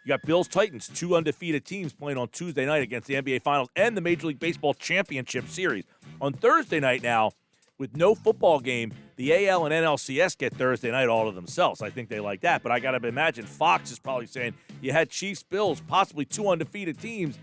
You got Bills-Titans, two undefeated teams playing on Tuesday night against the NBA Finals and the Major League Baseball Championship Series. On Thursday night now, with no football game, the AL and NLCS get Thursday night all to themselves. I think they like that, but I got to imagine Fox is probably saying, you had Chiefs, Bills, possibly two undefeated teams.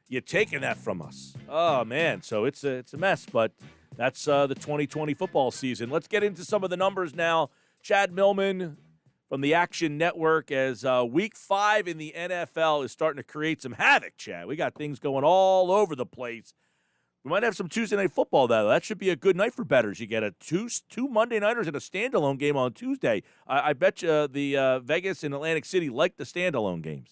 You're taking that from us. Oh, man, so it's a mess, but that's the 2020 football season. Let's get into some of the numbers now. Chad Millman from the Action Network, as Week 5 in the NFL is starting to create some havoc, Chad. We got things going all over the place. We might have some Tuesday Night Football, though. That should be a good night for bettors. You get two Monday Nighters and a standalone game on Tuesday. I bet you the Vegas and Atlantic City like the standalone games.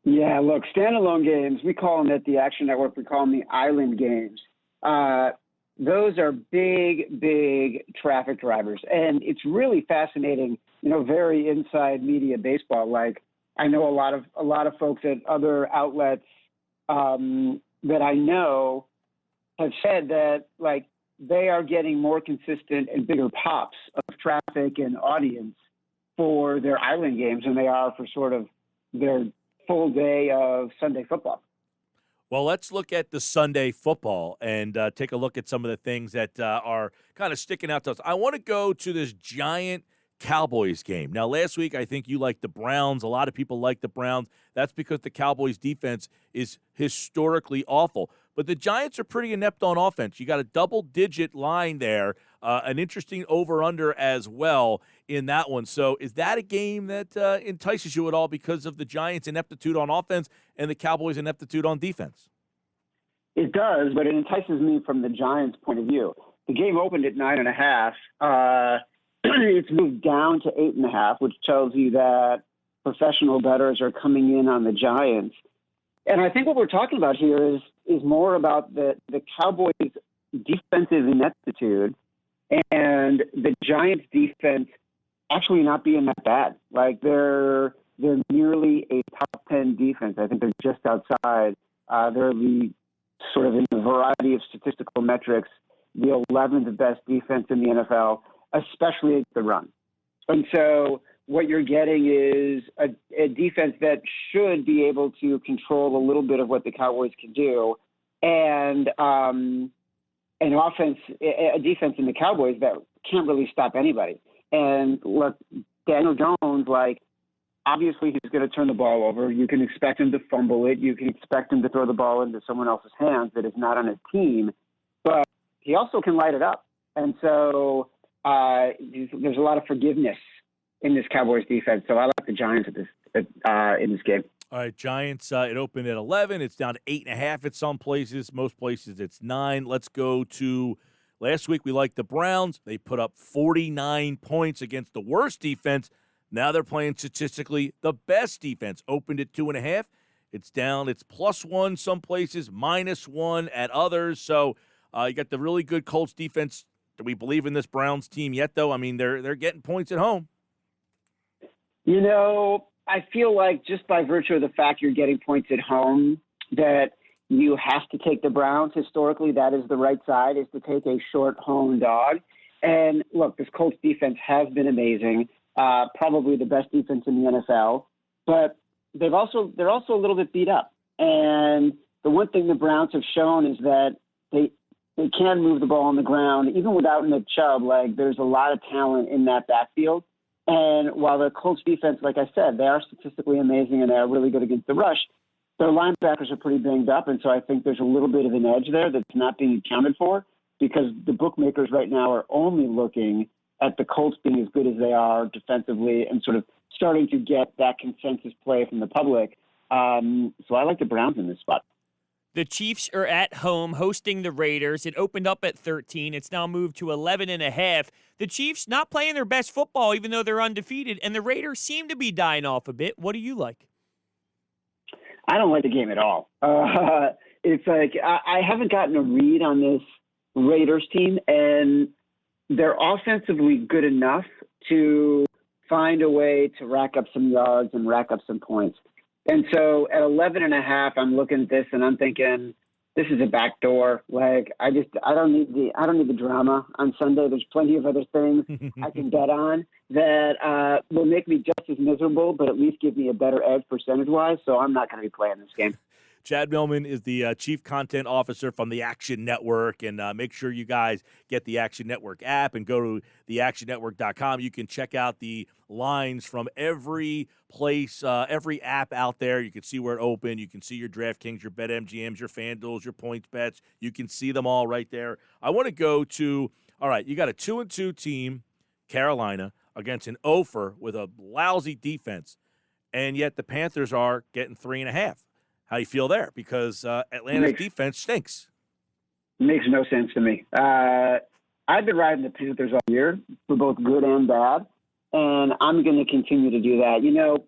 Yeah, look, standalone games, we call them at the Action Network, we call them the island games. Those are big traffic drivers. And it's really fascinating, very inside media baseball. Like, I know a lot of folks at other outlets that I know have said that, like, they are getting more consistent and bigger pops of traffic and audience for their island games than they are for sort of their full day of Sunday football. Well, let's look at the Sunday football and take a look at some of the things that are kind of sticking out to us. I want to go to this giant Cowboys game. Now, last week, I think you liked the Browns. A lot of people like the Browns. That's because the Cowboys' defense is historically awful. But the Giants are pretty inept on offense. You got a double-digit line there, an interesting over-under as well in that one. So is that a game that entices you at all because of the Giants' ineptitude on offense and the Cowboys' ineptitude on defense? It does, but it entices me from the Giants' point of view. The game opened at 9.5. It's moved down to 8.5, which tells you that professional bettors are coming in on the Giants. And I think what we're talking about here is more about the Cowboys' defensive ineptitude and the Giants' defense actually not being that bad. Like, they're nearly a top 10 defense. I think they're just outside. They're the sort of in a variety of statistical metrics, the 11th best defense in the NFL, especially at the run. And so what you're getting is a defense that should be able to control a little bit of what the Cowboys can do, and an offense, a defense in the Cowboys that can't really stop anybody. And look, Daniel Jones, like, obviously he's going to turn the ball over. You can expect him to fumble it. You can expect him to throw the ball into someone else's hands that is not on his team, but he also can light it up. And so there's a lot of forgiveness in this Cowboys defense. So I like the Giants in this game. All right, Giants, it opened at 11. It's down to 8.5 at some places. Most places it's 9. Let's go to last week. We liked the Browns. They put up 49 points against the worst defense. Now they're playing statistically the best defense. Opened at 2.5. It's down. It's +1 some places, -1 at others. So you got the really good Colts defense. Do we believe in this Browns team yet, though? I mean, they're getting points at home. I feel like just by virtue of the fact you're getting points at home, that you have to take the Browns. Historically, that is the right side, is to take a short home dog. And look, this Colts defense has been amazing, probably the best defense in the NFL. But they're also a little bit beat up. And the one thing the Browns have shown is that they can move the ball on the ground, even without Nick Chubb. Like, there's a lot of talent in that backfield. And while the Colts defense, like I said, they are statistically amazing and they are really good against the rush, their linebackers are pretty banged up. And so I think there's a little bit of an edge there that's not being accounted for, because the bookmakers right now are only looking at the Colts being as good as they are defensively and sort of starting to get that consensus play from the public. So I like the Browns in this spot. The Chiefs are at home hosting the Raiders. It opened up at 13. It's now moved to 11.5. The Chiefs not playing their best football, even though they're undefeated, and the Raiders seem to be dying off a bit. What do you like? I don't like the game at all. It's like I haven't gotten a read on this Raiders team, and they're offensively good enough to find a way to rack up some yards and rack up some points. And so at 11.5, I'm looking at this and I'm thinking this is a backdoor. Like, I don't need the drama on Sunday. There's plenty of other things I can bet on that will make me just as miserable, but at least give me a better edge percentage-wise. So I'm not going to be playing this game. Chad Millman is the Chief Content Officer from the Action Network, and make sure you guys get the Action Network app and go to theactionnetwork.com. You can check out the lines from every place, every app out there. You can see where it opened. You can see your DraftKings, your BetMGMs, your FanDuels, your points bets. You can see them all right there. I want to go to, all right, you got a 2-2 team, Carolina, against an Ofer with a lousy defense, and yet the Panthers are getting 3.5. How do you feel there? Because Atlanta's defense stinks. Makes no sense to me. I've been riding the Panthers all year for both good and bad, and I'm going to continue to do that. You know,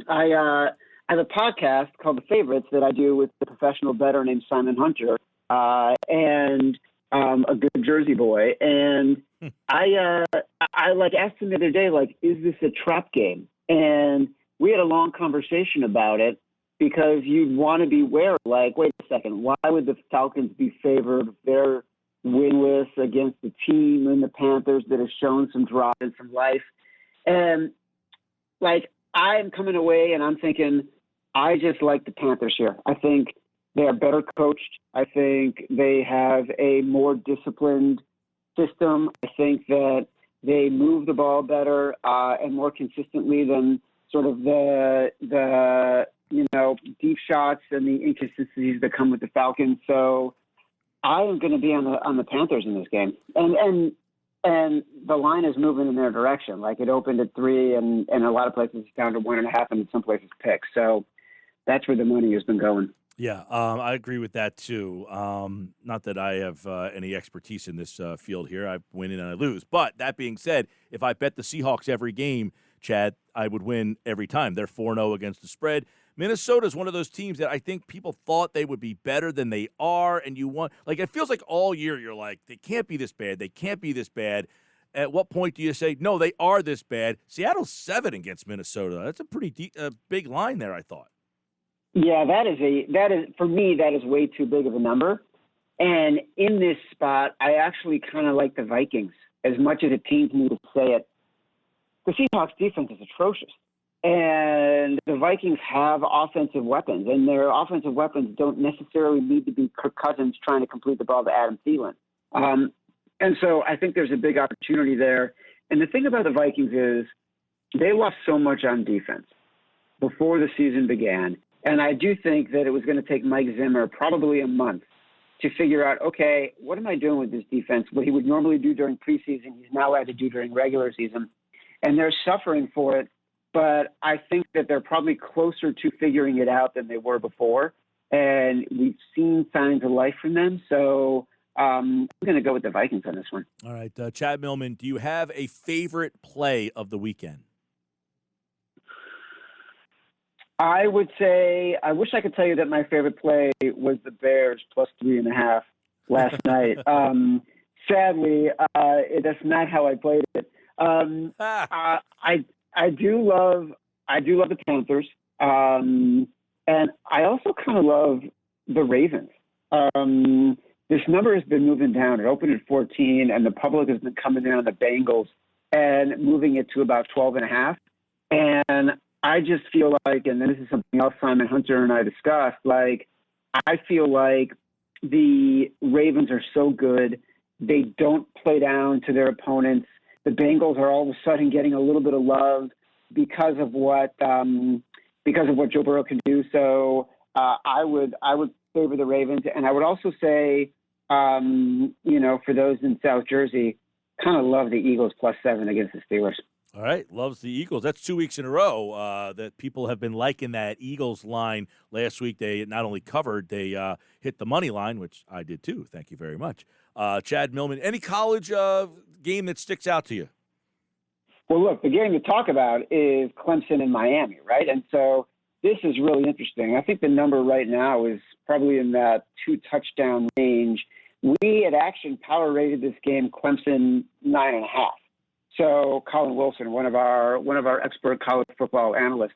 I have a podcast called The Favorites that I do with a professional bettor named Simon Hunter and a good Jersey boy. And I asked him the other day, like, is this a trap game? And we had a long conversation about it. Because you'd want to be wary, like, wait a second, why would the Falcons be favored if they're winless against a team in the Panthers that has shown some drive and some life? And, like, I'm coming away and I'm thinking, I just like the Panthers here. I think they are better coached. I think they have a more disciplined system. I think that they move the ball better and more consistently than sort of the deep shots and the inconsistencies that come with the Falcons. So I am going to be on the Panthers in this game. And the line is moving in their direction. Like, it opened at 3 and a lot of places it's down to 1.5 and in some places picks. So that's where the money has been going. Yeah, I agree with that too. Not that I have any expertise in this field here. I win and I lose. But that being said, if I bet the Seahawks every game, Chad, I would win every time. They're 4-0 against the spread. Minnesota is one of those teams that I think people thought they would be better than they are, and you want, like, it feels like all year you're like, they can't be this bad. They can't be this bad. At what point do you say, no, they are this bad? Seattle's 7 against Minnesota. That's a pretty big line there, I thought. Yeah, that is for me, that is way too big of a number. And in this spot, I actually kind of like the Vikings as much as it pains me to say it. The Seahawks defense is atrocious. And the Vikings have offensive weapons, and their offensive weapons don't necessarily need to be Kirk Cousins trying to complete the ball to Adam Thielen. And so I think there's a big opportunity there. And the thing about the Vikings is they lost so much on defense before the season began. And I do think that it was going to take Mike Zimmer probably a month to figure out, okay, what am I doing with this defense? What he would normally do during preseason, he's now had to do during regular season. And they're suffering for it. But I think that they're probably closer to figuring it out than they were before. And we've seen signs of life from them. So I'm going to go with the Vikings on this one. All right. Chad Millman, do you have a favorite play of the weekend? I would say, I wish I could tell you that my favorite play was the Bears plus 3.5 last night. Sadly, that's not how I played it. I do love the Panthers, and I also kind of love the Ravens. This number has been moving down. It opened at 14, and the public has been coming in on the Bengals and moving it to about 12.5. And I just feel like, and this is something else Simon Hunter and I discussed, like, I feel like the Ravens are so good. They don't play down to their opponents. The Bengals are all of a sudden getting a little bit of love because of what Joe Burrow can do. So I would favor the Ravens, and I would also say, for those in South Jersey, kind of love the Eagles plus 7 against the Steelers. All right, loves the Eagles. That's 2 weeks in a row that people have been liking that Eagles line. Last week they not only covered, they hit the money line, which I did too. Thank you very much. Chad Millman, any college game that sticks out to you? Well, look, the game to talk about is Clemson and Miami, right? And so this is really interesting. I think the number right now is probably in that 2-touchdown range. We at Action power rated this game Clemson 9.5. So Colin Wilson, one of our expert college football analysts,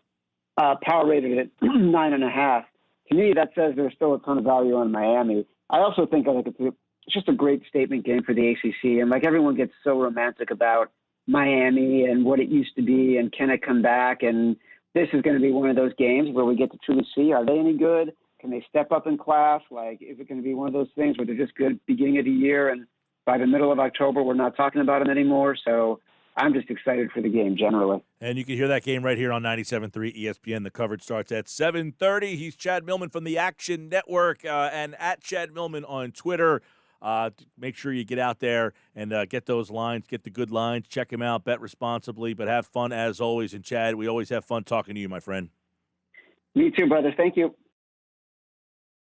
power rated it 9.5. to me, that says there's still a ton of value on Miami. I also think it's just a great statement game for the ACC. And like everyone gets so romantic about Miami and what it used to be and can it come back. And this is going to be one of those games where we get to truly see, are they any good? Can they step up in class? Like, is it going to be one of those things where they're just good beginning of the year and by the middle of October, we're not talking about them anymore? So I'm just excited for the game generally. And you can hear that game right here on 97.3 ESPN. The coverage starts at 7:30. He's Chad Millman from the Action Network and at Chad Millman on Twitter. Make sure you get out there and get those lines, get the good lines, check them out, bet responsibly, but have fun as always. And Chad, we always have fun talking to you, my friend. Me too, brother. Thank you.